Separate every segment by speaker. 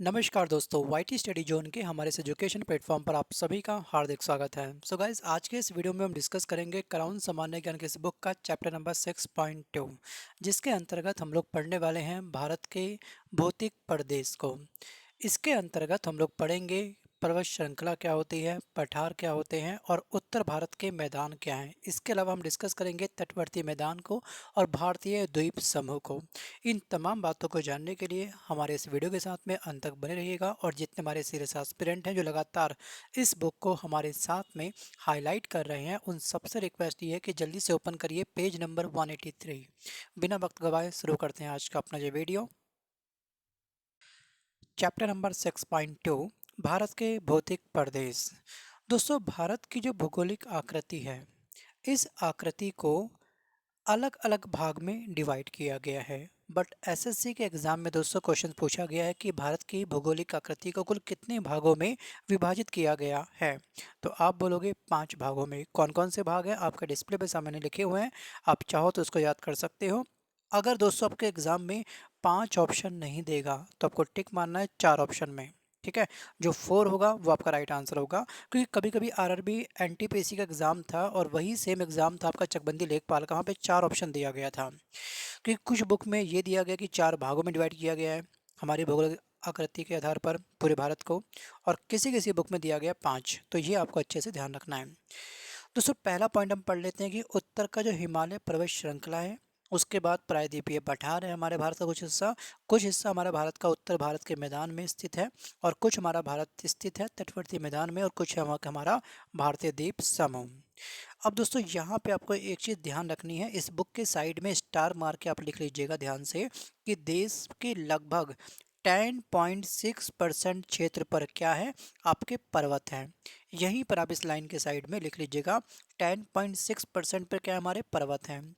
Speaker 1: नमस्कार दोस्तों, YT study zone के हमारे इस एजुकेशन प्लेटफॉर्म पर आप सभी का हार्दिक स्वागत है। सो गाइस, आज के इस वीडियो में हम डिस्कस करेंगे क्राउन सामान्य ज्ञान की इस बुक का चैप्टर नंबर 6.2, जिसके अंतर्गत हम लोग पढ़ने वाले हैं भारत के भौतिक प्रदेश को। इसके अंतर्गत हम लोग पढ़ेंगे पर्वत श्रृंखला क्या होती है, पठार क्या होते हैं और उत्तर भारत के मैदान क्या हैं। इसके अलावा हम डिस्कस करेंगे तटवर्ती मैदान को और भारतीय द्वीप समूह को। इन तमाम बातों को जानने के लिए हमारे इस वीडियो के साथ में अंत तक बने रहिएगा। और जितने हमारे सीरियस एस्पिरेंट हैं जो लगातार इस बुक को हमारे साथ में हाईलाइट कर रहे हैं, उन सबसे रिक्वेस्ट ये है कि जल्दी से ओपन करिए पेज नंबर 183। बिना वक्त गवाए शुरू करते हैं आज का अपना ये वीडियो। चैप्टर नंबर 6.2, भारत के भौतिक प्रदेश। दोस्तों, भारत की जो भौगोलिक आकृति है, इस आकृति को अलग अलग भाग में डिवाइड किया गया है। बट एसएससी के एग्जाम में दोस्तों क्वेश्चन पूछा गया है कि भारत की भौगोलिक आकृति को कुल कितने भागों में विभाजित किया गया है। तो आप बोलोगे 5 भागों में। कौन कौन से भाग हैं आपके डिस्प्ले पे सामने लिखे हुए हैं, आप चाहो तो उसको याद कर सकते हो। अगर दोस्तों आपके एग्जाम में 5 ऑप्शन नहीं देगा तो आपको टिक मारना है 4 ऑप्शन में। ठीक है, जो 4 होगा वो आपका राइट आंसर होगा। क्योंकि कभी कभी आरआरबी एनटीपीसी का एग्जाम था और वही सेम एग्जाम था आपका चकबंदी लेखपाल का, वहाँ पे 4 ऑप्शन दिया गया था। क्योंकि कुछ बुक में ये दिया गया कि 4 भागों में डिवाइड किया गया है हमारी भौगोलिक आकृति के आधार पर पूरे भारत को, और किसी किसी बुक में दिया गया 5। तो ये आपको अच्छे से ध्यान रखना है। दोस्तों, पहला पॉइंट हम पढ़ लेते हैं कि उत्तर का जो हिमालय पर्वत श्रृंखला है, उसके बाद प्रायद्वीपीय पठार है हमारे भारत का कुछ हिस्सा हमारा भारत का उत्तर भारत के मैदान में स्थित है, और कुछ हमारा भारत स्थित है तटवर्ती मैदान में, और कुछ हमारा भारतीय द्वीप समूह। अब दोस्तों, यहाँ पे आपको एक चीज़ ध्यान रखनी है, इस बुक के साइड में स्टार मार के आप लिख लीजिएगा ध्यान से कि देश के लगभग 10.6% क्षेत्र पर क्या है, आपके पर्वत हैं। यहीं पर आप इस लाइन के साइड में लिख लीजिएगा 10.6% पर क्या है, हमारे पर्वत हैं।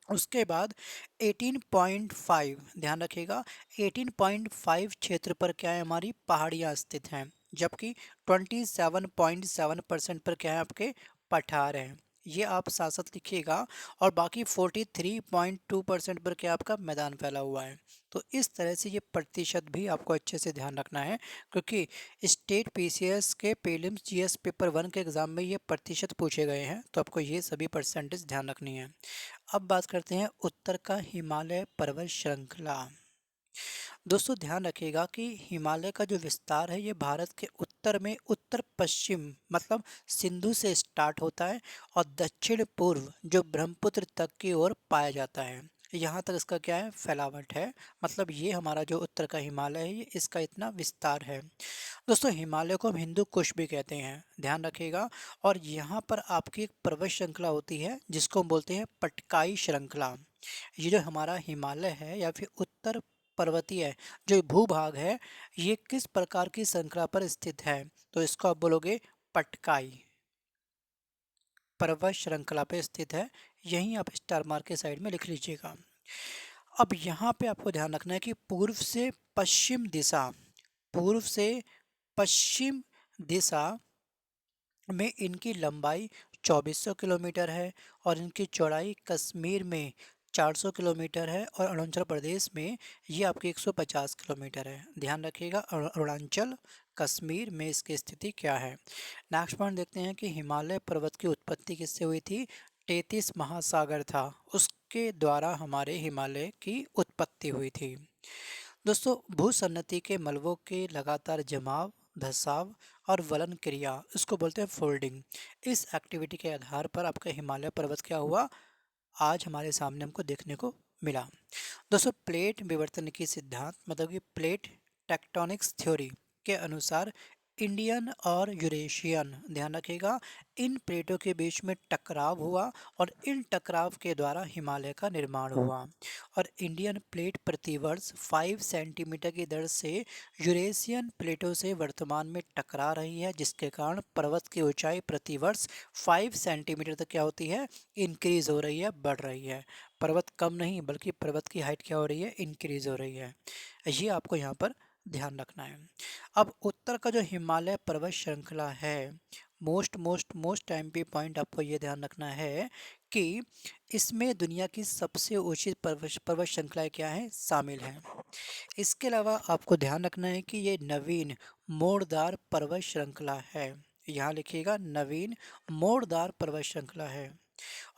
Speaker 1: उसके बाद 18.5 ध्यान रखिएगा, 18.5 क्षेत्र पर क्या है, हमारी पहाड़ियाँ स्थित हैं। जबकि 27.7% पर क्या है, आपके पठार हैं। ये आप साथ साथ लिखिएगा। और बाकी 43.2% पर क्या आपका मैदान फैला हुआ है। तो इस तरह से ये प्रतिशत भी आपको अच्छे से ध्यान रखना है, क्योंकि स्टेट पीसीएस के प्रीलिम्स जीएस पेपर 1 के एग्जाम में ये प्रतिशत पूछे गए हैं। तो आपको ये सभी परसेंटेज ध्यान रखनी है। अब बात करते हैं उत्तर का हिमालय पर्वत श्रृंखला। दोस्तों, ध्यान रखिएगा कि हिमालय का जो विस्तार है ये भारत के उत्तर में उत्तर पश्चिम मतलब सिंधु से स्टार्ट होता है और दक्षिण पूर्व जो ब्रह्मपुत्र तक की ओर पाया जाता है। यहाँ तक इसका क्या है, फैलावट है। मतलब ये हमारा जो उत्तर का हिमालय है ये इसका इतना विस्तार है। दोस्तों, हिमालय को हम हिंदू कुश भी कहते हैं, ध्यान रखिएगा। और यहाँ पर आपकी एक पर्वत श्रृंखला होती है जिसको हम बोलते हैं पटकाई श्रृंखला। ये जो हमारा हिमालय है या फिर उत्तर पर्वतीय जो भूभाग है, ये किस प्रकार की श्रृंखला पर स्थित है, तो इसको आप बोलोगे पटकाई पर्वत श्रृंखला पे स्थित है। यहीं आप स्टार मार्क के साइड में लिख लीजिएगा। अब यहाँ पे आपको ध्यान रखना है कि पूर्व से पश्चिम दिशा में इनकी लंबाई 2400 किलोमीटर है, और इनकी चौड़ाई कश्मीर में 400 किलोमीटर है, और अरुणाचल प्रदेश में ये आपकी 150 किलोमीटर है। ध्यान रखिएगा, अरुणाचल कश्मीर में इसकी स्थिति क्या है। नेक्स्ट पॉइंट देखते हैं कि हिमालय पर्वत की उत्पत्ति किससे हुई थी। 33 महासागर था, उसके द्वारा हमारे हिमालय की उत्पत्ति हुई थी। दोस्तों, भूसन्नति के मलबों के लगातार जमाव, धसाव और वलन क्रिया, इसको बोलते हैं फोल्डिंग। इस एक्टिविटी के आधार पर आपका हिमालय पर्वत क्या हुआ, आज हमारे सामने हमको देखने को मिला। दोस्तों, प्लेट विवर्तन की सिद्धांत मतलब कि प्लेट टेक्टोनिक्स थ्योरी के अनुसार इंडियन और यूरेशियन, ध्यान रखिएगा, इन प्लेटों के बीच में टकराव हुआ और इन टकराव के द्वारा हिमालय का निर्माण हुआ। और इंडियन प्लेट प्रतिवर्ष 5 सेंटीमीटर की दर से यूरेशियन प्लेटों से वर्तमान में टकरा रही है, जिसके कारण पर्वत की ऊंचाई प्रतिवर्ष 5 सेंटीमीटर तक क्या होती है, इंक्रीज हो रही है, बढ़ रही है। पर्वत कम नहीं बल्कि पर्वत की हाइट क्या हो रही है, इंक्रीज हो रही है। ये आपको यहाँ पर ध्यान रखना है। अब उत्तर का जो हिमालय पर्वत श्रृंखला है, मोस्ट एमपी पॉइंट आपको ये ध्यान रखना है कि इसमें दुनिया की सबसे ऊंची पर्वत श्रृंखलाएं क्या हैं, शामिल हैं। इसके अलावा आपको ध्यान रखना है कि ये नवीन मोड़दार पर्वत श्रृंखला है। यहाँ लिखिएगा नवीन मोड़दार पर्वत श्रृंखला है।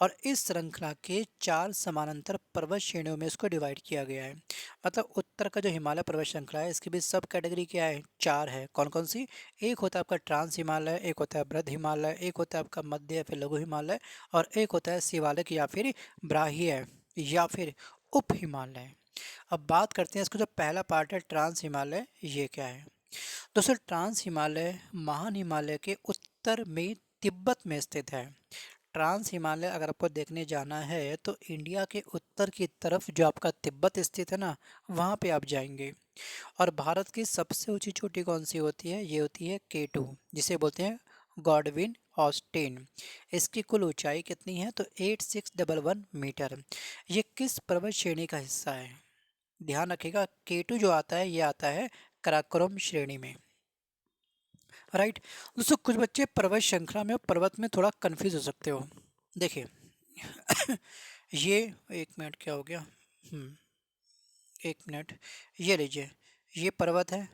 Speaker 1: और इस श्रृंखला के 4 समानांतर पर्वत श्रेणियों में इसको डिवाइड किया गया है। मतलब उत्तर का जो हिमालय पर्वत श्रृंखला है इसकी भी सब कैटेगरी क्या है, 4 है। कौन कौन सी? एक होता है आपका ट्रांस हिमालय, एक होता है बृहद हिमालय, एक होता है आपका मध्य या फिर लघु हिमालय, और एक होता है शिवालिक या फिर ब्राह्य या फिर उप हिमालय। अब बात करते हैं इसका जो पहला पार्ट है ट्रांस हिमालय, ये क्या है। दोस्तों ट्रांस हिमालय महान हिमालय के उत्तर में तिब्बत में स्थित है। ट्रांस हिमालय अगर आपको देखने जाना है तो इंडिया के उत्तर की तरफ जो आपका तिब्बत स्थित है ना, वहाँ पे आप जाएंगे। और भारत की सबसे ऊंची चोटी कौन सी होती है? ये होती है K2, जिसे बोलते हैं गॉडविन ऑस्टिन। इसकी कुल ऊंचाई कितनी है? तो 8611 मीटर। ये किस पर्वत श्रेणी का हिस्सा है? ध्यान रखिएगा K2 जो आता है ये आता है काराकोरम श्रेणी में। राइट दोस्तों, कुछ बच्चे पर्वत श्रृंखला में और पर्वत में थोड़ा कंफ्यूज हो सकते हो। देखिए ये एक मिनट, क्या हो गया, एक मिनट, ये लीजिए, ये पर्वत है।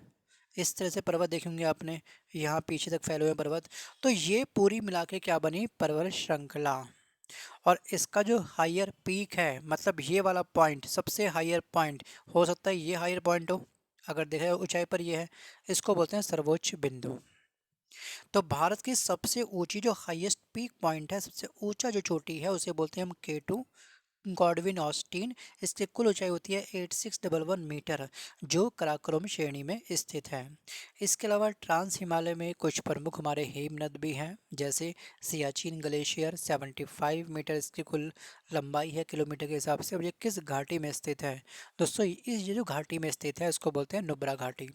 Speaker 1: इस तरह से पर्वत देखेंगे आपने, यहाँ पीछे तक फैले हुए पर्वत। तो ये पूरी मिला के क्या बनी? पर्वत श्रृंखला। और इसका जो हायर पीक है, मतलब ये वाला पॉइंट सबसे हायर पॉइंट हो सकता है, ये हायर पॉइंट हो। अगर देखा जाए ऊंचाई पर ये है, इसको बोलते हैं सर्वोच्च बिंदु। तो भारत की सबसे ऊंची जो हाईएस्ट पीक पॉइंट है, सबसे ऊंचा जो चोटी है, उसे बोलते हैं हम K2 गॉडविन ऑस्टिन। इसकी कुल ऊंचाई होती है 8611 मीटर, जो काराकोरम श्रेणी में स्थित है। इसके अलावा ट्रांस हिमालय में कुछ प्रमुख हमारे हिमनद भी हैं, जैसे सियाचिन ग्लेशियर 75 मीटर इसकी कुल लंबाई है किलोमीटर के हिसाब से। अब ये किस घाटी में स्थित है? दोस्तों ये जो घाटी में स्थित है इसको बोलते हैं नुब्रा घाटी।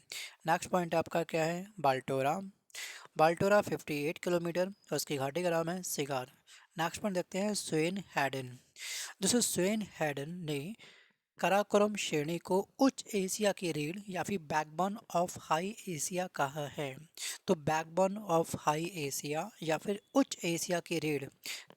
Speaker 1: नेक्स्ट पॉइंट आपका क्या है? बाल्टोरा। बाल्टोरा 58 किलोमीटर और उसकी घाटी का नाम है सिगार। नेक्स्ट पॉइंट देखते हैं स्वेन हैडन। दोस्तों स्वेन हैडन ने काराकोरम श्रेणी को उच्च एशिया की रीढ़ या फिर बैकबोन ऑफ हाई एशिया कहा है। तो बैकबोन ऑफ हाई एशिया या फिर उच्च एशिया की रीढ़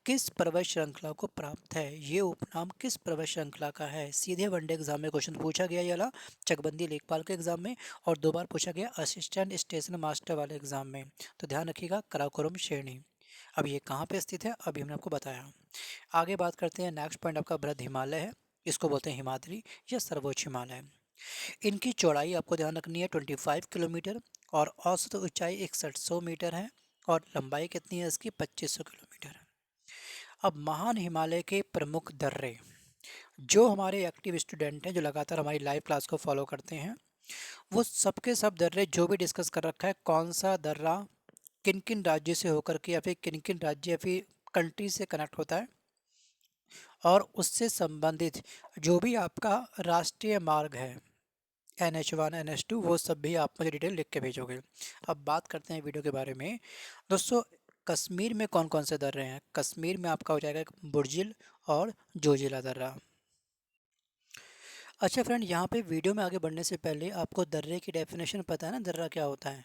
Speaker 1: किस पर्वत श्रृंखला को प्राप्त है? ये उपनाम किस पर्वत श्रृंखला का है? सीधे वनडे एग्जाम में क्वेश्चन पूछा गया ये वाला, चकबंदी लेखपाल के एग्जाम में, और 2 बार पूछा गया असिस्टेंट स्टेशन मास्टर वाले एग्जाम में। तो ध्यान रखिएगा काराकोरम श्रेणी। अब ये कहाँ पे स्थित है अभी हमने आपको बताया। आगे बात करते हैं, नेक्स्ट पॉइंट आपका बृहद हिमालय है। इसको बोलते हैं हिमाद्री या सर्वोच्च हिमालय। इनकी चौड़ाई आपको ध्यान रखनी है 25 किलोमीटर और औसत ऊंचाई 6100 मीटर है, और लंबाई कितनी है इसकी? 2500 किलोमीटर। अब महान हिमालय के प्रमुख दर्रे, जो हमारे एक्टिव स्टूडेंट हैं जो लगातार हमारी लाइव क्लास को फॉलो करते हैं, वो सबके सब दर्रे जो भी डिस्कस कर रखा है, कौन सा दर्रा किन किन राज्य से होकर के या फिर किन किन राज्य या फिर कंट्री से कनेक्ट होता है, और उससे संबंधित जो भी आपका राष्ट्रीय मार्ग है NH1 NH2, वो सब भी आप मुझे डिटेल लिख के भेजोगे। अब बात करते हैं वीडियो के बारे में। दोस्तों कश्मीर में कौन कौन से दर्रे हैं? कश्मीर में आपका हो जाएगा बुर्जिल और जोजिला दर्रा। अच्छा फ्रेंड, यहाँ पे वीडियो में आगे बढ़ने से पहले आपको दर्रे की डेफिनेशन पता है ना? दर्रा क्या होता है?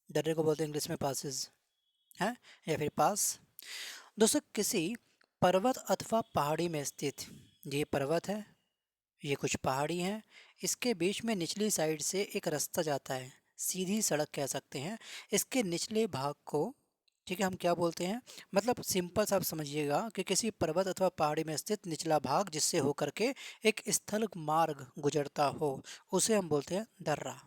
Speaker 1: दर्रे को बोलते हैं इंग्लिश में पासेस, है या फिर पास। दोस्तों किसी पर्वत अथवा पहाड़ी में स्थित, ये पर्वत है, ये कुछ पहाड़ी हैं, इसके बीच में निचली साइड से एक रास्ता जाता है, सीधी सड़क कह सकते हैं। इसके निचले भाग को, ठीक है, हम क्या बोलते हैं? मतलब सिंपल सा आप समझिएगा कि किसी पर्वत अथवा पहाड़ी में स्थित निचला भाग जिससे होकर के एक स्थल मार्ग गुजरता हो, उसे हम बोलते हैं दर्रा।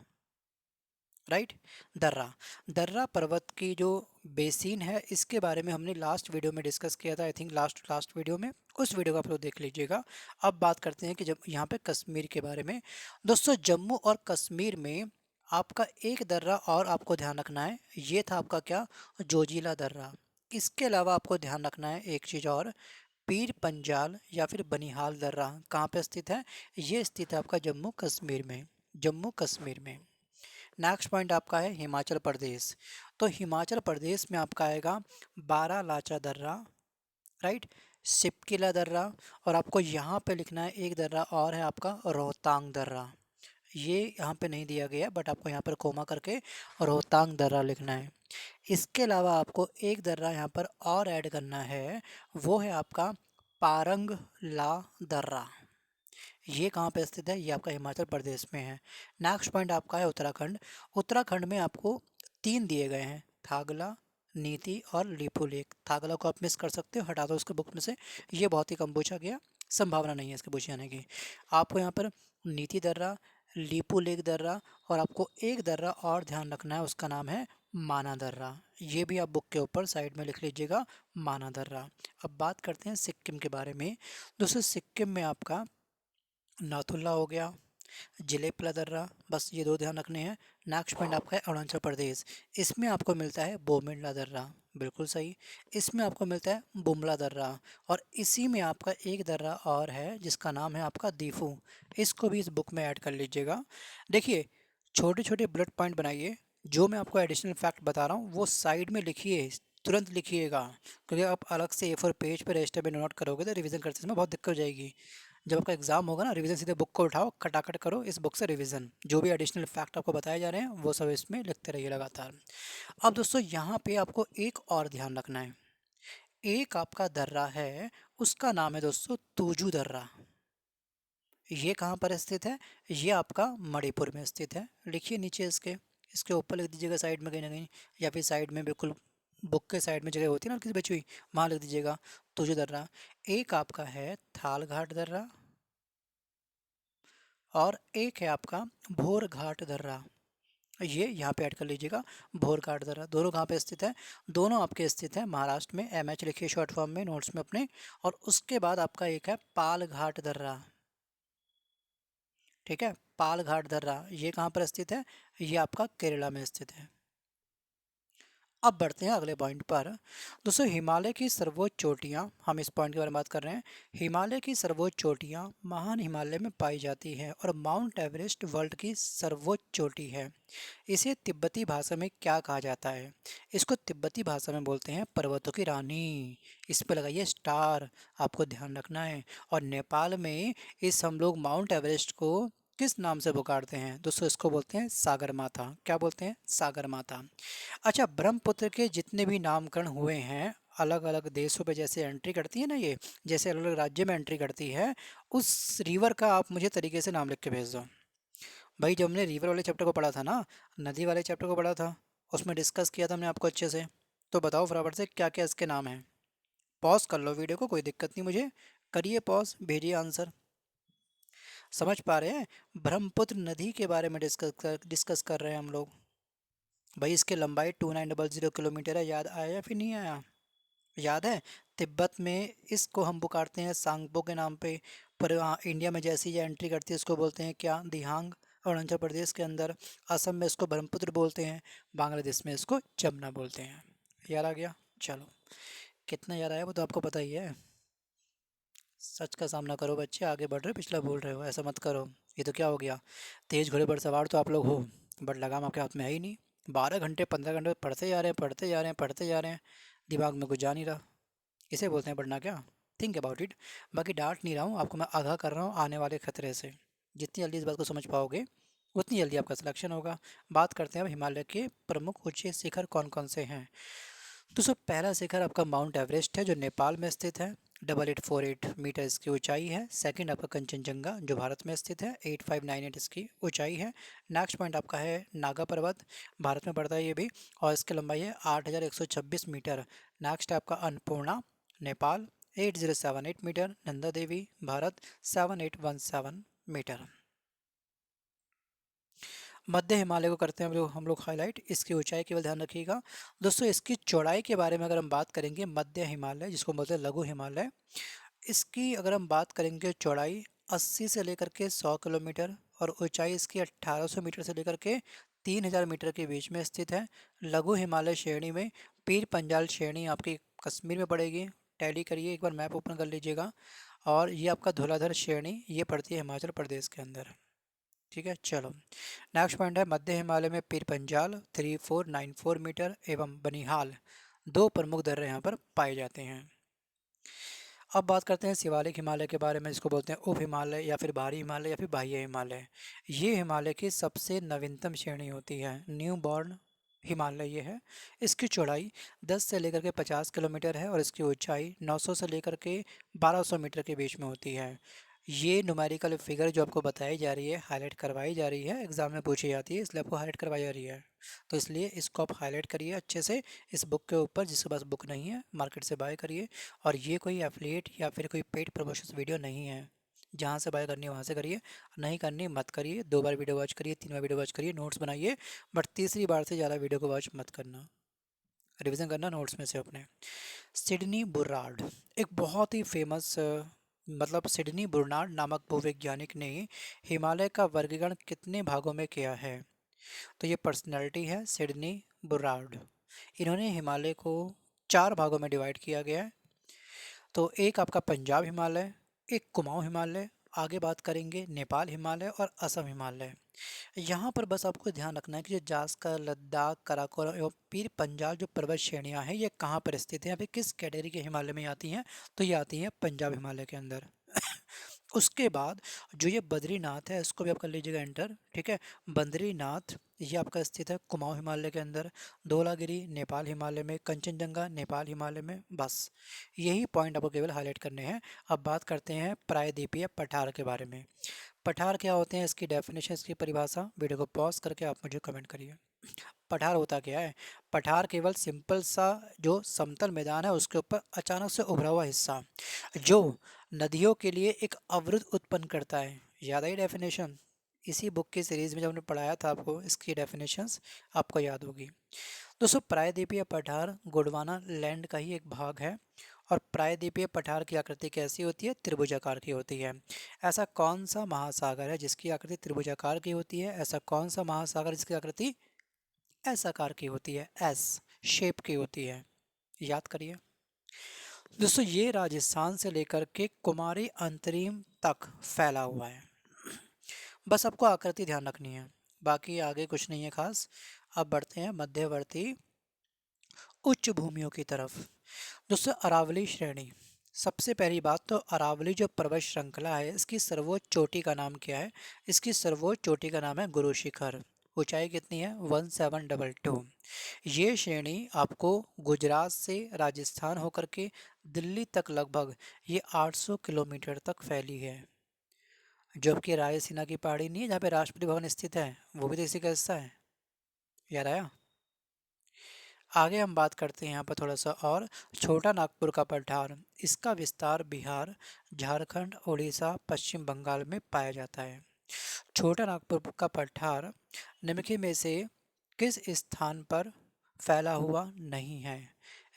Speaker 1: राइट, दर्रा। दर्रा पर्वत की जो बेसिन है, इसके बारे में हमने लास्ट वीडियो में डिस्कस किया था, आई थिंक लास्ट वीडियो में। उस वीडियो को आप लोग देख लीजिएगा। अब बात करते हैं कि जब यहाँ पे कश्मीर के बारे में। दोस्तों जम्मू और कश्मीर में आपका एक दर्रा और आपको ध्यान रखना है, ये था आपका क्या? जोजिला दर्रा। इसके अलावा आपको ध्यान रखना है एक चीज़ और, पीर पंजाल या फिर बनिहाल दर्रा कहाँ पे स्थित है? ये स्थित है आपका जम्मू कश्मीर में, जम्मू कश्मीर में। नेक्स्ट पॉइंट आपका है हिमाचल प्रदेश। तो हिमाचल प्रदेश में आपका आएगा बारालाचा दर्रा, राइट, सिपकिला दर्रा, और आपको यहाँ पे लिखना है एक दर्रा और है आपका रोहतांग दर्रा। ये यहाँ पे नहीं दिया गया, बट आपको यहाँ पर कोमा करके रोहतांग दर्रा लिखना है। इसके अलावा आपको एक दर्रा यहाँ पर और ऐड करना है, वो है आपका पारंग ला दर्रा, ये कहाँ पे स्थित है? ये आपका हिमाचल प्रदेश में है। नेक्स्ट पॉइंट आपका है उत्तराखंड। उत्तराखंड में आपको तीन दिए गए हैं, थागला, नीति और लिपू लेक। थागला को आप मिस कर सकते हो, हटा दो उसके बुक में से, ये बहुत ही कम पूछा गया, संभावना नहीं है इसके पूछे जाने की। आपको यहाँ पर नीति दर्रा, लिपू लेक दर्रा और आपको एक दर्रा और ध्यान रखना है, उसका नाम है माना दर्रा। ये भी आप बुक के ऊपर साइड में लिख लीजिएगा, माना दर्रा। अब बात करते हैं सिक्किम के बारे में। दोस्तों सिक्किम में आपका नाथुला हो गया, जिलेपला दर्रा, बस ये दो ध्यान रखने हैं। नेक्स्ट पॉइंट आपका है अरुणाचल प्रदेश। इसमें आपको मिलता है बोमिडला दर्रा, बिल्कुल सही। इसमें आपको मिलता है बुमला दर्रा और इसी में आपका एक दर्रा और है जिसका नाम है आपका दीफू। इसको भी इस बुक में ऐड कर लीजिएगा। देखिए छोटे छोटे बुलेट पॉइंट बनाइए, जो मैं आपको एडिशनल फैक्ट बता रहा हूँ वो साइड में लिखिए, तुरंत लिखिएगा, क्योंकि आप अलग से A4 पेज पर रजिस्टर में नोट करोगे तो रिवीजन करते समय बहुत दिक्कत हो जाएगी। जब आपका एग्जाम होगा ना, रिवीजन सीधे बुक को उठाओ, खटाखट करो, इस बुक से रिवीजन, जो भी एडिशनल फैक्ट आपको बताए जा रहे हैं वो सब इसमें लिखते रहिए लगातार। अब दोस्तों यहाँ पे आपको एक और ध्यान रखना है, एक आपका दर्रा है, उसका नाम है दोस्तों तूजू दर्रा। ये कहाँ पर स्थित है? ये आपका मणिपुर में स्थित है। लिखिए नीचे इसके, इसके ऊपर लिख दीजिएगा साइड में कहीं ना कहीं, या फिर साइड में बिल्कुल बुक के साइड में जगह होती है ना किसी बची हुई, वहाँ लिख दीजिएगा तूजू दर्रा। एक आपका है थाल घाट दर्रा और एक है आपका भोर घाट दर्रा, ये यहाँ पे ऐड कर लीजिएगा, भोर घाट दर्रा। दोनों कहाँ पे स्थित है? दोनों आपके स्थित है महाराष्ट्र में। MH लिखिए शॉर्ट फॉर्म में नोट्स में अपने। और उसके बाद आपका एक है पाल घाट दर्रा, ठीक है, पाल घाट दर्रा, ये कहाँ पर स्थित है? ये आपका केरला में स्थित है। अब बढ़ते हैं अगले पॉइंट पर। दोस्तों हिमालय की सर्वोच्च चोटियाँ, हम इस पॉइंट के बारे में बात कर रहे हैं। हिमालय की सर्वोच्च चोटियाँ महान हिमालय में पाई जाती हैं और माउंट एवरेस्ट वर्ल्ड की सर्वोच्च चोटी है। इसे तिब्बती भाषा में क्या कहा जाता है? इसको तिब्बती भाषा में बोलते हैं पर्वतों की रानी। इस पे लगाइए स्टार, आपको ध्यान रखना है। और नेपाल में इस हम लोग माउंट एवरेस्ट को किस नाम से पुकारते हैं? दोस्तों इसको बोलते हैं सागर माता। क्या बोलते हैं? सागर माता। अच्छा, ब्रह्मपुत्र के जितने भी नामकरण हुए हैं अलग अलग देशों पे, जैसे एंट्री करती है ना ये, जैसे अलग अलग राज्य में एंट्री करती है, उस रिवर का आप मुझे तरीके से नाम लिख के भेज दो। भाई जब हमने रिवर वाले चैप्टर को पढ़ा था ना, नदी वाले चैप्टर को पढ़ा था, उसमें डिस्कस किया था हमने आपको अच्छे से, तो बताओ फटाफट से क्या क्या इसके नाम हैं। पॉज कर लो वीडियो को, कोई दिक्कत नहीं मुझे, करिए पॉज, भेजिए आंसर। समझ पा रहे हैं? ब्रह्मपुत्र नदी के बारे में डिस्कस कर रहे हैं हम लोग। भाई इसकी लंबाई 2900 किलोमीटर है, याद आया या फिर नहीं आया? याद है? तिब्बत में इसको हम पुकारते हैं सांगपो के नाम पे, पर इंडिया में जैसे ही ये एंट्री करती है इसको बोलते हैं क्या? दिहांग। अरुणाचल प्रदेश के अंदर, असम में इसको ब्रह्मपुत्र बोलते हैं, बांग्लादेश में इसको जमुना बोलते हैं। याद आ गया? चलो, कितना याद आया वो तो आपको पता ही है। सच का सामना करो बच्चे, आगे बढ़ रहे हो, पिछला भूल रहे हो, ऐसा मत करो। ये तो क्या हो गया, तेज घोड़े पर सवार तो आप लोग हो, बट लगाम आपके हाथ में है ही नहीं। 12 घंटे 15 घंटे पढ़ते जा रहे हैं, पढ़ते जा रहे हैं, पढ़ते जा रहे हैं, दिमाग में कुछ जा नहीं रहा। इसे बोलते हैं पढ़ना क्या? Think about it. बाकी डांट नहीं रहा हूँ आपको, मैं आगाह कर रहा हूँ आने वाले खतरे से। जितनी जल्दी इस बात को समझ पाओगे उतनी जल्दी आपका सिलेक्शन होगा। बात करते हैं अब हिमालय के प्रमुख ऊंचे शिखर कौन कौन से हैं। दोस्तों पहला शिखर आपका माउंट एवरेस्ट है जो नेपाल में स्थित है, 8848 मीटर इसकी ऊंचाई है। सेकंड आपका कंचनजंगा जो भारत में स्थित है, 8598 इसकी ऊंचाई है। नेक्स्ट पॉइंट आपका है नागा पर्वत, भारत में पड़ता है ये भी, और इसकी लंबाई है 8126 मीटर। नेक्स्ट है आपका अन्नपूर्णा, नेपाल, 8078 मीटर। नंदा देवी, भारत, 7817 मीटर। मध्य हिमालय को करते हैं हम लोग हाईलाइट, इसकी ऊंचाई केवल ध्यान रखिएगा। दोस्तों इसकी चौड़ाई के बारे में अगर हम बात करेंगे, मध्य हिमालय जिसको बोलते हैं लघु हिमालय, इसकी अगर हम बात करेंगे चौड़ाई 80 से लेकर के 100 किलोमीटर और ऊंचाई इसकी 1800 मीटर से लेकर के 3000 मीटर के बीच में स्थित है। लघु हिमालय श्रेणी में पीर पंजाल श्रेणी आपकी कश्मीर में पड़ेगी। टैली करिए, एक बार मैप ओपन कर लीजिएगा। और ये आपका धौलाधर श्रेणी ये पड़ती है हिमाचल प्रदेश के अंदर। ठीक है, चलो नेक्स्ट पॉइंट है मध्य हिमालय में पीर पंजाल 3494 मीटर एवं बनिहाल, दो प्रमुख दर्रे यहाँ पर पाए जाते हैं। अब बात करते हैं शिवालिक हिमालय के बारे में, जिसको बोलते हैं उप हिमालय या फिर बाहरी हिमालय या फिर बाह्य हिमालय। ये हिमालय की सबसे नवीनतम श्रेणी होती है, न्यू बॉर्न हिमालय ये है। इसकी चौड़ाई 10 से लेकर के 50 किलोमीटर है और इसकी ऊंचाई 900 से लेकर के 1200 मीटर के बीच में होती है। ये न्यूमेरिकल फिगर जो आपको बताई जा रही है, हाईलाइट करवाई जा रही है, एग्जाम में पूछी जाती है, इसलिए आपको हाईलाइट करवाई जा रही है। तो इसलिए इसको आप हाईलाइट करिए अच्छे से इस बुक के ऊपर, जिसके पास बुक नहीं है मार्केट से बाय करिए। और ये कोई एफिलिएट या फिर कोई पेड प्रमोशन वीडियो नहीं है। जहाँ से बाय करनी है वहाँ से करिए, नहीं करनी मत करिए। 2 बार वीडियो वॉच करिए, 3 बार वीडियो वॉच करिए, नोट्स बनाइए, बट तीसरी बार से ज़्यादा वीडियो को वॉच मत करना। रिवीजन करना नोट्स में से अपने। सिडनी बुर्रार्ड एक बहुत ही फेमस मतलब सिडनी बुर्नार्ड नामक भूवैज्ञानिक ने हिमालय का वर्गीकरण कितने भागों में किया है? तो ये पर्सनैलिटी है सिडनी बुर्रार्ड। इन्होंने हिमालय को 4 भागों में डिवाइड किया गया है। तो एक आपका पंजाब हिमालय, एक कुमाऊं हिमालय, आगे बात करेंगे नेपाल हिमालय और असम हिमालय। यहाँ पर बस आपको ध्यान रखना है कि जो जास्कर, लद्दाख, कराकोरम एवं पीर पंजाल जो पर्वत श्रेणियाँ हैं, ये कहाँ पर स्थित हैं, या फिर किस कैटेगरी के हिमालय में आती हैं? तो ये आती हैं पंजाब हिमालय के अंदर। उसके बाद जो ये बद्रीनाथ है, इसको भी आप कर लीजिएगा एंटर, ठीक है। बद्रीनाथ ये आपका स्थित है कुमाऊं हिमालय के अंदर। धौलागिरी नेपाल हिमालय में, कंचनजंगा नेपाल हिमालय में। बस यही पॉइंट आपको केवल हाईलाइट करने हैं। अब बात करते हैं प्रायद्वीपीय पठार के बारे में। पठार क्या होते हैं, इसकी डेफिनेशन, इसकी परिभाषा, वीडियो को पॉज करके आप मुझे कमेंट करिए। पठार होता क्या है? पठार केवल सिंपल सा जो समतल मैदान है उसके ऊपर अचानक से उभरा हुआ हिस्सा जो नदियों के लिए एक अवरुद्ध उत्पन्न करता है। याद आई डेफिनेशन? इसी बुक की सीरीज में जब हमने पढ़ाया था आपको, इसकी डेफिनेशंस आपको याद होगी। दोस्तों प्रायद्वीपीय पठार गोंडवाना लैंड का ही एक भाग है। और प्रायद्वीपीय पठार की आकृति कैसी होती है? त्रिभुजाकार की होती है। ऐसा कौन सा महासागर है जिसकी आकृति त्रिभुजाकार की होती है? ऐसा कौन सा महासागर जिसकी आकृति एस आकार की होती है, एस शेप की होती है? याद करिए दोस्तों। ये राजस्थान से लेकर के कुमारी अंतरिम तक फैला हुआ है। बस आपको आकृति ध्यान रखनी है, बाकी आगे कुछ नहीं है खास। अब बढ़ते हैं मध्यवर्ती उच्च भूमियों की तरफ। दोस्तों अरावली श्रेणी, सबसे पहली बात तो अरावली जो पर्वत श्रृंखला है, इसकी सर्वोच्च चोटी का नाम क्या है? इसकी सर्वोच्च चोटी का नाम है गुरु शिखर। ऊंचाई कितनी है? 1722। ये श्रेणी आपको गुजरात से राजस्थान होकर के दिल्ली तक लगभग ये 800 किलोमीटर तक फैली है। जो आपकी रायसीना की पहाड़ी नहीं है जहाँ पे राष्ट्रपति भवन स्थित है, वो भी तो इसी का हिस्सा है। याद आया? आगे हम बात करते हैं यहाँ पर थोड़ा सा और। छोटा नागपुर का पठार, इसका विस्तार बिहार, झारखंड, उड़ीसा, पश्चिम बंगाल में पाया जाता है। छोटा नागपुर का पठार निम्नलिखित में से किस स्थान पर फैला हुआ नहीं है?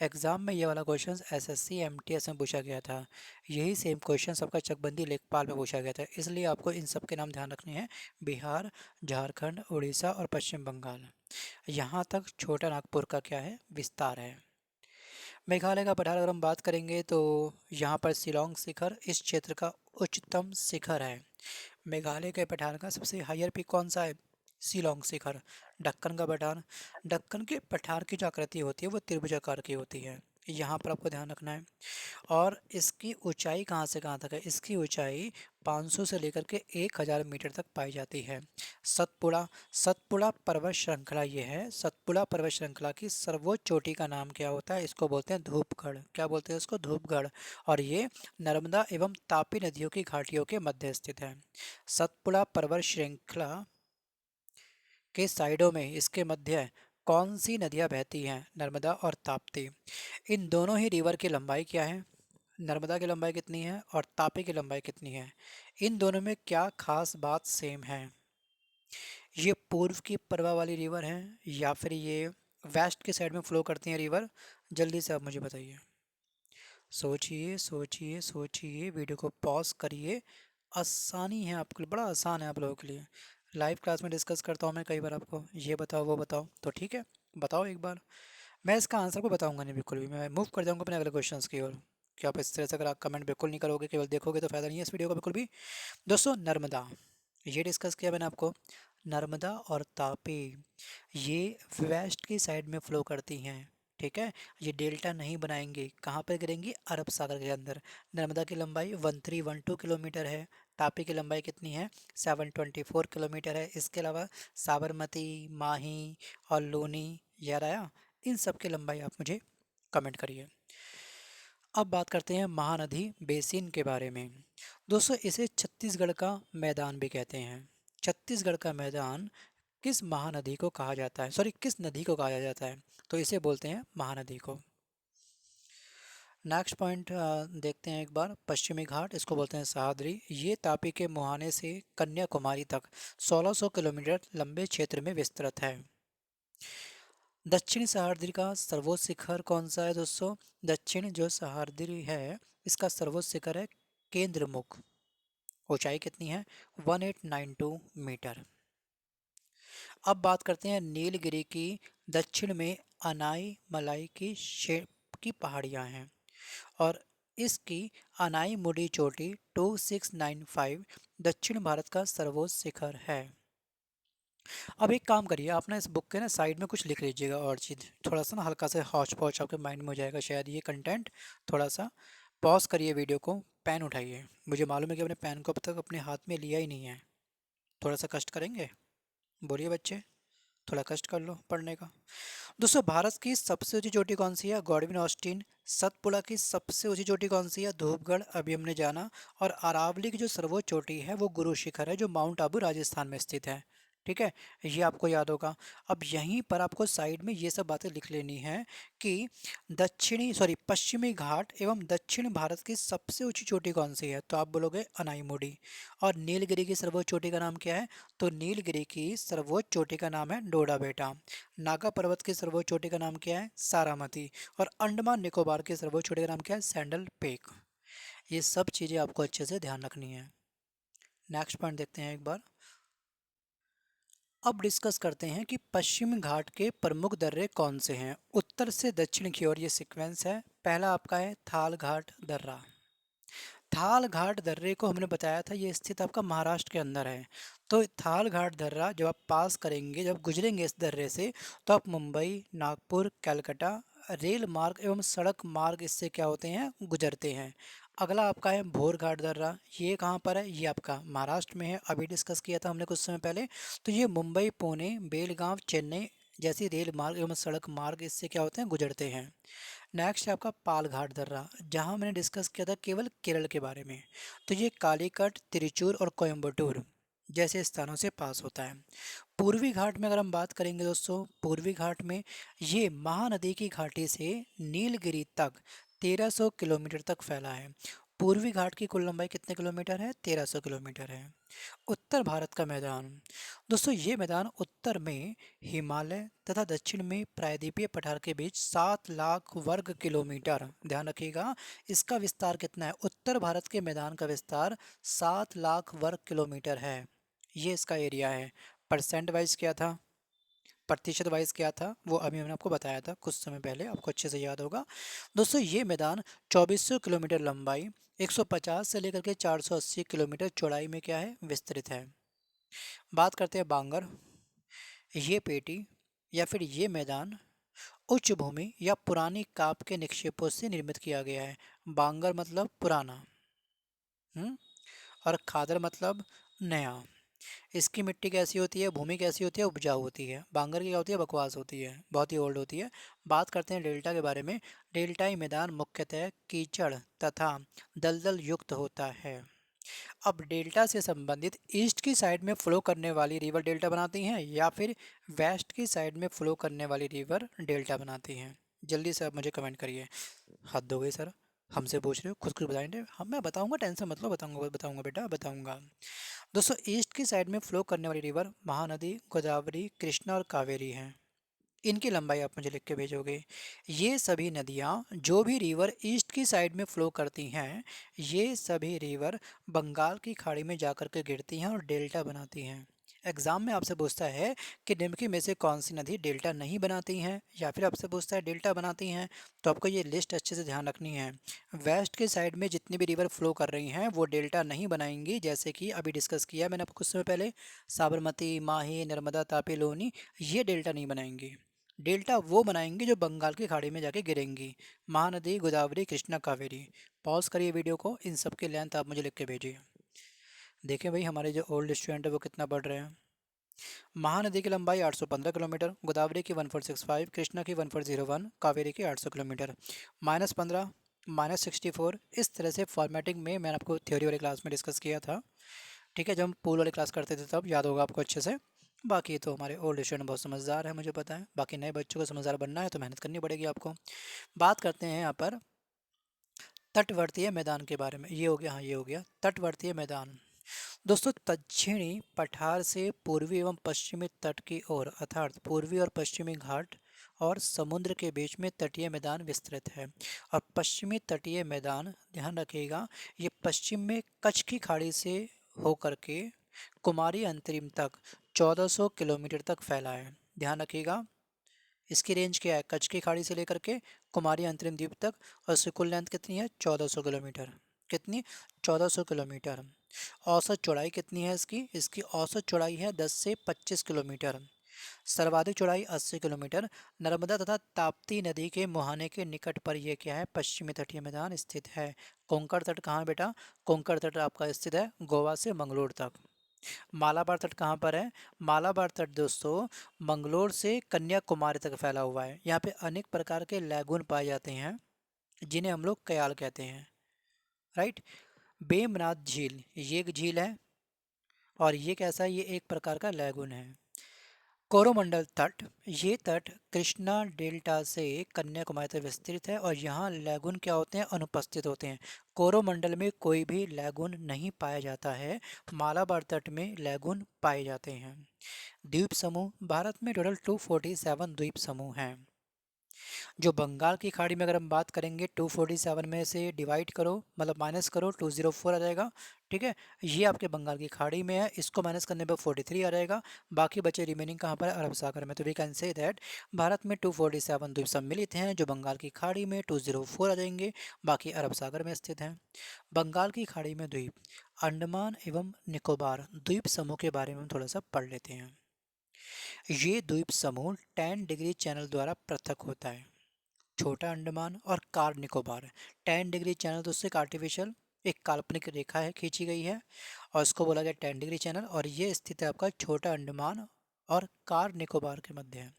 Speaker 1: एग्जाम में ये वाला क्वेश्चन एसएससी एमटीएस में पूछा गया था। यही सेम क्वेश्चन आपका चकबंदी लेखपाल में पूछा गया था, इसलिए आपको इन सब के नाम ध्यान रखने हैं। बिहार, झारखंड, उड़ीसा और पश्चिम बंगाल। यहाँ तक छोटा नागपुर का क्या है? विस्तार है। मेघालय का पठार अगर हम बात करेंगे तो यहाँ पर शिलोंग शिखर इस क्षेत्र का उच्चतम शिखर है। मेघालय के पठार का सबसे हायर पीक कौन सा है? शिलोंग शिखर। दक्कन का पठार, दक्कन के पठार की जो आकृति होती है वो त्रिभुजाकार की होती है, यहाँ पर आपको ध्यान रखना है। और इसकी ऊंचाई कहाँ से कहाँ तक है? इसकी ऊंचाई 500 से लेकर के 1000 मीटर तक पाई जाती है। सतपुड़ा, सतपुड़ा पर्वत श्रृंखला ये है। सतपुड़ा पर्वत श्रृंखला की सर्वोच्च चोटी का नाम क्या होता है? इसको बोलते हैं धूपगढ़। क्या बोलते हैं इसको? धूपगढ़। और ये नर्मदा एवं तापी नदियों की घाटियों के मध्य स्थित है। सतपुड़ा पर्वत श्रृंखला के साइडों में इसके मध्य कौन सी नदियाँ बहती हैं? नर्मदा और ताप्ती। इन दोनों ही रिवर की लंबाई क्या है? नर्मदा की लंबाई कितनी है और तापी की लंबाई कितनी है? इन दोनों में क्या खास बात सेम है? ये पूर्व की परवा वाली रिवर है या फिर ये वेस्ट के साइड में फ्लो करती हैं रिवर? जल्दी से आप मुझे बताइए। सोचिए सोचिए सोचिए, वीडियो को पॉज करिए। आसानी है आपके लिए, बड़ा आसान है आप लोगों के लिए। लाइव क्लास में डिस्कस करता हूँ मैं कई बार, आपको ये बताओ वो बताओ, तो ठीक है बताओ एक बार। मैं इसका आंसर को बताऊंगा नहीं बिल्कुल भी, मैं मूव कर जाऊंगा अपने अगले क्वेश्चंस की ओर। कि आप इस तरह से अगर आप कमेंट बिल्कुल नहीं करोगे, केवल देखोगे, तो फायदा नहीं है इस वीडियो का बिल्कुल भी। दोस्तों नर्मदा, ये डिस्कस किया मैंने आपको। नर्मदा और तापी ये वेस्ट की साइड में फ्लो करती हैं, ठीक है। ये डेल्टा नहीं बनाएंगे, कहाँ पर गिरेंगी? अरब सागर के अंदर। नर्मदा की लंबाई 1312 किलोमीटर है। तापी की लंबाई कितनी है? 724 किलोमीटर है। इसके अलावा साबरमती, माही और लूनी याद आया? इन सब की लंबाई आप मुझे कमेंट करिए। अब बात करते हैं महानदी बेसिन के बारे में। दोस्तों इसे छत्तीसगढ़ का मैदान भी कहते हैं। छत्तीसगढ़ का मैदान किस महानदी को कहा जाता है, सॉरी किस नदी को कहा जाता है? तो इसे बोलते हैं महानदी को। नेक्स्ट पॉइंट देखते हैं एक बार। पश्चिमी घाट, इसको बोलते हैं सह्याद्री। ये तापी के मुहाने से कन्याकुमारी तक 1600 किलोमीटर लंबे क्षेत्र में विस्तृत है। दक्षिणी सह्याद्री का सर्वोच्च शिखर कौन सा है दोस्तों? दक्षिण जो सह्याद्री है इसका सर्वोच्च शिखर है केंद्रमुख। ऊंचाई कितनी है? 1892 मीटर। अब बात करते हैं नीलगिरी की। दक्षिण में अनाई मलाई की पहाड़ियां हैं और इसकी अनाई मुडी चोटी 2695 दक्षिण भारत का सर्वोच्च शिखर है। अब एक काम करिए, आप ना इस बुक के ना साइड में कुछ लिख लीजिएगा और चीज़, थोड़ा सा ना हल्का से हौच पौच आपके माइंड में हो जाएगा शायद ये कंटेंट। थोड़ा सा पॉज करिए वीडियो को, पेन उठाइए। मुझे मालूम है कि आपने पेन को अब तक अपने हाथ में लिया ही नहीं है। थोड़ा सा कष्ट करेंगे? बोलिए बच्चे, थोड़ा कष्ट कर लो पढ़ने का। दोस्तों भारत की सबसे ऊंची चोटी कौन सी है? Godwin Austen. सतपुड़ा की सबसे ऊंची चोटी कौन सी है? धूपगढ़, अभी हमने जाना। और अरावली की जो सर्वोच्च चोटी है वो गुरु शिखर है जो माउंट आबू राजस्थान में स्थित है। ठीक है, ये आपको याद होगा। अब यहीं पर आपको साइड में ये सब बातें लिख लेनी है कि पश्चिमी घाट एवं दक्षिण भारत की सबसे ऊंची चोटी कौन सी है? तो आप बोलोगे अनाईमुडी। और नीलगिरी की सर्वोच्च चोटी का नाम क्या है? तो नीलगिरी की सर्वोच्च चोटी का नाम है डोडा बेटा। नागा पर्वत की सर्वोच्च चोटी का नाम क्या है? सारामती। और अंडमान निकोबार की सर्वोच्च चोटी का नाम क्या है? Sandal pack. ये सब चीज़ें आपको अच्छे से ध्यान रखनी है। नेक्स्ट पॉइंट देखते हैं एक बार। अब डिस्कस करते हैं कि पश्चिम घाट के प्रमुख दर्रे कौन से हैं। उत्तर से दक्षिण की ओर ये सीक्वेंस है। पहला आपका है थाल घाट दर्रा। थाल घाट दर्रे को हमने बताया था ये स्थित आपका महाराष्ट्र के अंदर है। तो थाल घाट दर्रा जब आप पास करेंगे, जब गुजरेंगे इस दर्रे से, तो आप मुंबई, नागपुर, कलकत्ता रेल मार्ग एवं सड़क मार्ग इससे क्या होते हैं? गुजरते हैं। अगला आपका है भोर घाट दर्रा। ये कहाँ पर है? ये आपका महाराष्ट्र में है, अभी डिस्कस किया था हमने कुछ समय पहले। तो ये मुंबई, पुणे, बेलगांव, चेन्नई जैसी रेल मार्ग एवं सड़क मार्ग इससे क्या होते हैं? गुजरते हैं। नेक्स्ट है आपका पालघाट दर्रा, जहां मैंने डिस्कस किया था केवल केरल के बारे में। तो ये कालीकट, तिरुचुर और कोयम्बटूर जैसे स्थानों से पास होता है। पूर्वी घाट में अगर हम बात करेंगे दोस्तों, पूर्वी घाट में ये महानदी की घाटी से नीलगिरी तक 1300 किलोमीटर तक फैला है। पूर्वी घाट की कुल लंबाई कितने किलोमीटर है? 1300 किलोमीटर है। उत्तर भारत का मैदान, दोस्तों ये मैदान उत्तर में हिमालय तथा दक्षिण में प्रायद्वीपीय पठार के बीच 7 लाख वर्ग किलोमीटर, ध्यान रखिएगा इसका विस्तार कितना है? उत्तर भारत के मैदान का विस्तार 7 लाख वर्ग किलोमीटर है। ये इसका एरिया है। परसेंट वाइज क्या था, प्रतिशत वाइज क्या था, वो अभी मैंने आपको बताया था कुछ समय पहले, आपको अच्छे से याद होगा। दोस्तों ये मैदान 2400 किलोमीटर लंबाई, 150 से लेकर के 480 किलोमीटर चौड़ाई में क्या है? विस्तृत है। बात करते हैं बांगर। ये पेटी या फिर ये मैदान उच्च भूमि या पुरानी काप के निक्षेपों से निर्मित किया गया है। बांगर मतलब पुराना, और खादर मतलब नया। इसकी मिट्टी कैसी होती है? भूमि कैसी होती है? उपजाऊ होती है। बांगर की क्या होती है? बकवास होती है, बहुत ही ओल्ड होती है। बात करते हैं डेल्टा के बारे में। डेल्टाई मैदान मुख्यतः कीचड़ तथा दलदल युक्त होता है। अब डेल्टा से संबंधित ईस्ट की साइड में फ्लो करने वाली रिवर डेल्टा बनाती हैं या फिर वेस्ट की साइड में फ्लो करने वाली रिवर डेल्टा बनाती हैं? जल्दी से आप मुझे कमेंट करिए। हद हो गई सर, हमसे पूछ रहे हो, खुद खुद बताएंगे। हम मैं बताऊंगा, टेंशन मतलब बताऊंगा बताऊंगा बेटा बताऊंगा। दोस्तों ईस्ट की साइड में फ्लो करने वाली रिवर महानदी, गोदावरी, कृष्णा और कावेरी हैं। इनकी लंबाई आप मुझे लिख के भेजोगे। ये सभी नदियाँ, जो भी रिवर ईस्ट की साइड में फ्लो करती हैं, ये सभी रिवर बंगाल की खाड़ी में जाकर के गिरती हैं और डेल्टा बनाती हैं। एग्जाम में आपसे पूछता है कि निम्न में से कौन सी नदी डेल्टा नहीं बनाती हैं, या फिर आपसे पूछता है डेल्टा बनाती हैं, तो आपको ये लिस्ट अच्छे से ध्यान रखनी है। वेस्ट के साइड में जितनी भी रिवर फ्लो कर रही हैं वो डेल्टा नहीं बनाएंगी, जैसे कि अभी डिस्कस किया मैंने आपको कुछ समय पहले, साबरमती, माही, नर्मदा, तापी, लोनी, ये डेल्टा नहीं बनाएंगी। डेल्टा वो बनाएंगी जो बंगाल की खाड़ी में जाके गिरेंगी। महानदी, गोदावरी, कृष्णा, कावेरी। पॉज करिए वीडियो को, इन सब की लेंथ आप मुझे लिख के भेजिए। देखें भाई हमारे जो ओल्ड स्टूडेंट है वो कितना पढ़ रहे हैं। महानदी की लंबाई 815 किलोमीटर, गोदावरी की 1465, कृष्णा की 1401, कावेरी की 800 किलोमीटर। -15, -64, इस तरह से फॉर्मेटिंग में मैंने आपको थ्योरी वाली क्लास में डिस्कस किया था। ठीक है, जब हम पूल वाली क्लास करते थे तब याद होगा आपको अच्छे से। बाकी तो हमारे ओल्ड स्टूडेंट बहुत समझदार है, मुझे पता है। बाकी नए बच्चों को समझदार बनना है तो मेहनत करनी पड़ेगी आपको। बात करते हैं यहाँ पर तटवर्तीय मैदान के बारे में। ये हो गया, हाँ ये हो गया तटवर्तीय मैदान। दोस्तों, दक्षिणी पठार से पूर्वी एवं पश्चिमी तट की ओर अर्थात पूर्वी और पश्चिमी घाट और समुद्र के बीच में तटीय मैदान विस्तृत है। और पश्चिमी तटीय मैदान, ध्यान रखिएगा, ये पश्चिम में कच्छ की खाड़ी से होकर के कुमारी अंतरिम तक 1400 किलोमीटर तक फैला है। ध्यान रखिएगा, इसकी रेंज क्या है, कच्छ की खाड़ी से लेकर के कुमारी अंतरिम द्वीप तक। और इसकी कुल लेंथ कितनी है, 1400 किलोमीटर। कितनी, 1400 किलोमीटर। औसत चौड़ाई कितनी है इसकी, इसकी औसत चौड़ाई है 10 से 25 किलोमीटर। सर्वाधिक चौड़ाई 80 किलोमीटर। नर्मदा तथा ताप्ती नदी के मुहाने के निकट पर यह क्या है, पश्चिमी तटीय मैदान स्थित है। कोंकण तट कहाँ बेटा, कोंकण तट आपका स्थित है गोवा से मंगलोर तक। मालाबार तट कहाँ पर है, मालाबार तट दोस्तों मंगलोर से कन्याकुमारी तक फैला हुआ है। यहाँ पे अनेक प्रकार के लैगून पाए जाते हैं जिन्हें हम लोग कयाल कहते हैं। राइट। बेमनाथ झील, ये एक झील है और ये कैसा है, ये एक प्रकार का लैगून है। कोरोमंडल तट, ये तट कृष्णा डेल्टा से कन्याकुमारी तक विस्तृत है और यहाँ लैगून क्या होते हैं, अनुपस्थित होते हैं। कोरोमंडल में कोई भी लैगून नहीं पाया जाता है, मालाबार तट में लैगून पाए जाते हैं। द्वीप समूह, भारत में टोटल 247 द्वीप समूह हैं। जो बंगाल की खाड़ी में अगर हम बात करेंगे 247 में से डिवाइड करो, मतलब माइनस करो, 204 आ जाएगा। ठीक है, ये आपके बंगाल की खाड़ी में है, इसको माइनस करने पर 43 आ जाएगा। बाकी बचे रिमेनिंग कहाँ पर है, अरब सागर में। तो we can say that Bharat में 247 द्वीप सम्मिलित हैं, जो बंगाल की खाड़ी में 204 आ जाएंगे, बाकी अरब सागर में स्थित हैं। बंगाल की खाड़ी में द्वीप, अंडमान एवं निकोबार द्वीप समूह के बारे में हम थोड़ा सा पढ़ लेते हैं। ये द्वीप समूह 10 डिग्री चैनल द्वारा पृथक होता है। छोटा अंडमान और कार निकोबार। 10 डिग्री चैनल तो उससे एक आर्टिफिशियल, एक काल्पनिक रेखा है, खींची गई है और इसको बोला गया 10 डिग्री चैनल। और ये स्थित है आपका छोटा अंडमान और कार निकोबार के मध्य है।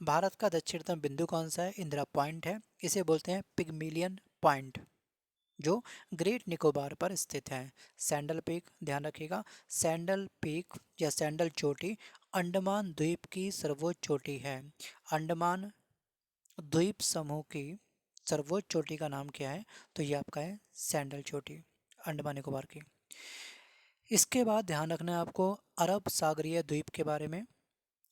Speaker 1: भारत का दक्षिणतम बिंदु कौन सा है, इंदिरा पॉइंट है, इसे बोलते हैं पिगमिलियन पॉइंट, जो ग्रेट निकोबार पर स्थित है। सैंडल पीक, ध्यान रखिएगा, सैंडल पीक या सैंडल चोटी अंडमान द्वीप की सर्वोच्च चोटी है। अंडमान द्वीप समूह की सर्वोच्च चोटी का नाम क्या है, तो ये आपका है सैंडल चोटी, अंडमान निकोबार की। इसके बाद ध्यान रखना है आपको अरब सागरीय द्वीप के बारे में।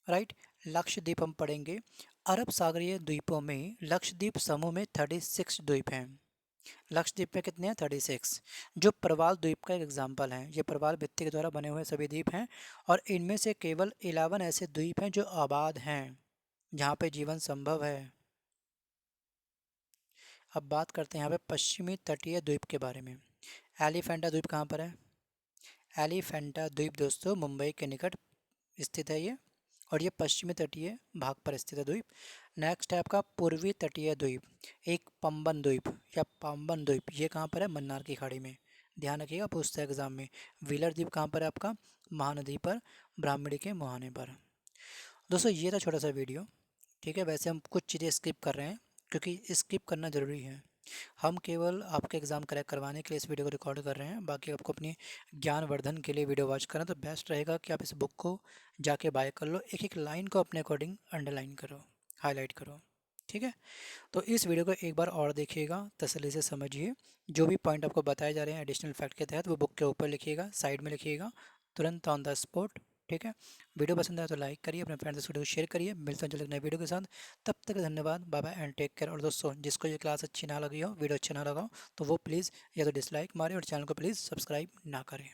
Speaker 1: राइट, लक्षद्वीप हम पढ़ेंगे। अरब सागरीय द्वीपों में लक्षद्वीप समूह में 36 द्वीप हैं। लक्षद्वीप में कितने हैं, 36, जो प्रवाल द्वीप का एक एग्जाम्पल है। ये प्रवाल भित्ति के द्वारा बने हुए सभी द्वीप हैं और इनमें से केवल 11 ऐसे द्वीप हैं जो आबाद हैं, जहाँ पे जीवन संभव है। अब बात करते हैं यहाँ पे पश्चिमी तटीय द्वीप के बारे में। एलिफेंटा द्वीप कहाँ पर है, एलिफेंटा द्वीप दोस्तों मुंबई के निकट स्थित है ये, और ये पश्चिमी तटीय भाग पर स्थित है द्वीप। नेक्स्ट है आपका पूर्वी तटीय द्वीप, एक पंबन द्वीप या पाम्बन द्वीप, ये कहाँ पर है, मन्नार की खाड़ी में। ध्यान रखिएगा, पूछता है एग्जाम में। व्हीलर द्वीप कहाँ पर है आपका, महानदी पर, ब्राह्मणी के मुहाने पर। दोस्तों ये था छोटा सा वीडियो। ठीक है, वैसे हम कुछ चीज़ें स्किप कर रहे हैं क्योंकि स्किप करना ज़रूरी है। हम केवल आपके एग्ज़ाम क्रैक करवाने के लिए इस वीडियो को रिकॉर्ड कर रहे हैं। बाकी आपको अपनी ज्ञानवर्धन के लिए वीडियो वॉच करना तो बेस्ट रहेगा कि आप इस बुक को जाके बाय कर लो, एक एक लाइन को अपने अकॉर्डिंग अंडरलाइन करो, हाईलाइट करो। ठीक है, तो इस वीडियो को एक बार और देखिएगा, तसल्ली से समझिए। जो भी पॉइंट आपको बताए जा रहे हैं एडिशनल फैक्ट के तहत, वो बुक के ऊपर लिखिएगा, साइड में लिखिएगा, तुरंत ऑन द स्पॉट। ठीक है, वीडियो पसंद आया तो लाइक करिए, अपने फ्रेंड्स से वीडियो को शेयर करिए। मिलते हैं जल्द नए वीडियो के साथ, तब तक धन्यवाद, bye bye and take care. और दोस्तों जिसको ये क्लास अच्छी ना लगी हो, वीडियो अच्छा ना लगा हो, तो वो प्लीज़ या तो डिसलाइक मारे और चैनल को प्लीज़ सब्सक्राइब ना करें।